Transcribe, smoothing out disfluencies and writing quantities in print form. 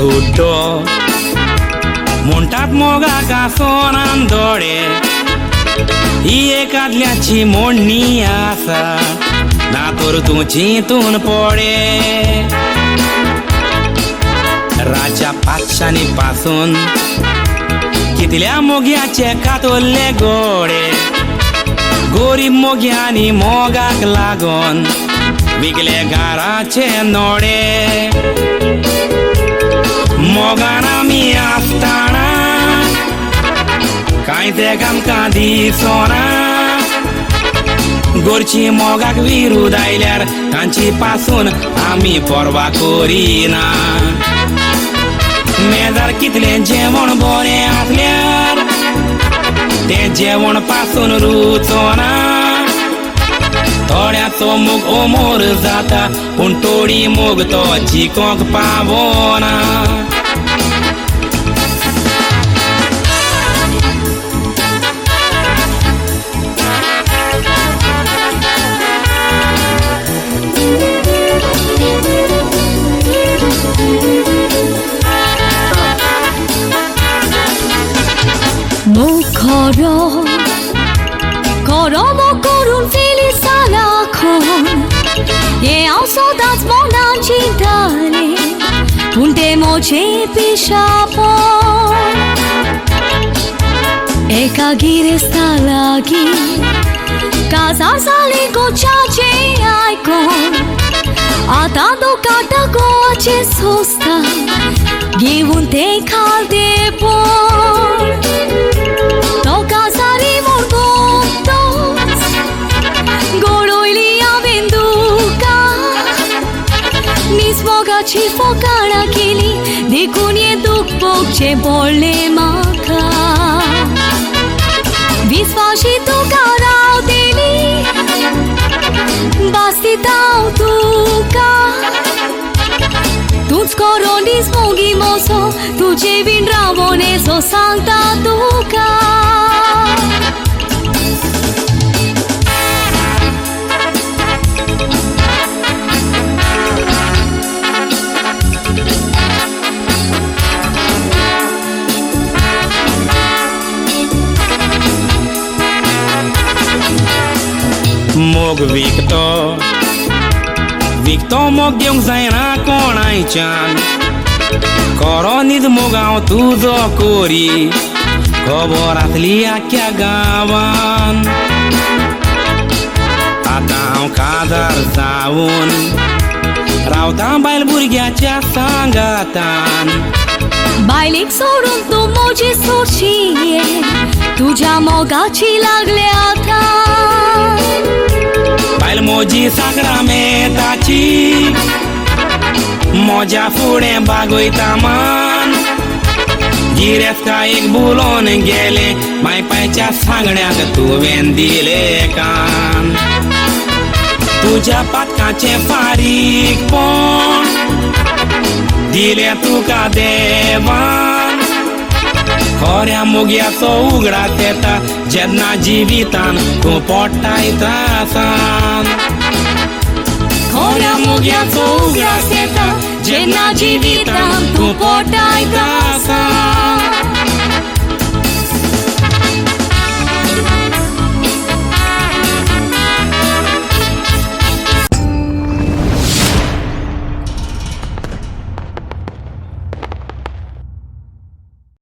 हुड्डो म्हणटात मोगाक आसोनान दोळे ही एकादल्याची मोडणी आसा ना तर तूं चिंतून पडे राजा पातशांनी पासून कितल्या मोग्याचे कातोल्ले गोडे गोरीब मोग्यांनी मोगाक लागोन विकले घराचे नोडे मोगान आमी आसताना कांय तें आमकां दिसोना गोरची मोगाक विरुद्ध आयल्यार तांची पासून आमी परवा करिना मेजार कितलें जेवण बरें आसल्यार तें जेवण पासून रुचोना थोड्याचो मोग ओमोर जाता पूण थोडी मोग तो जिकोंक पावोना Koromo korun feliz salakon E au soldați monanci tale Unde moce pishapon E kagire stalagi Kazar sale gochace icon Atado katago ace sosta Givun te calde por Toca sari morgotos Goroilia venduca Nis mogaci focana chili De cunie duc poc ce bolle maca Visva și tu carau deli Basti tau tuca Tu-ți corondi smoghi moso Tu ce vin raboneso santa tuca मोग विकतो मोग घेवंक जायना कोणायच्यान कोरोनीद मोग हांव तुजो कोरी खबर आसली आख्या गांवान आतां हांव काजार जावन रावता बायल भुरग्याच्या सांगातान बायलेक सोडून तू मोजी सोडशी तुझ्या मोगाची लागले आता बायल मोजी सागरा मेताची मोज्या फुडें बागयता मान गिरेस्तायेक बुलोवन गेले मायपायच्या सांगण्याक तुवें दिले कान तुज्या पातकाचे फारीकपण दिले तुका देवान खऱ्या मोग्याचो उगडास येता जेन्ना जिवितान तूं पडटाय त्रासान खऱ्या मोग्याचो उगडास येता जेन्ना जिवितान तूं पडटाय त्रासान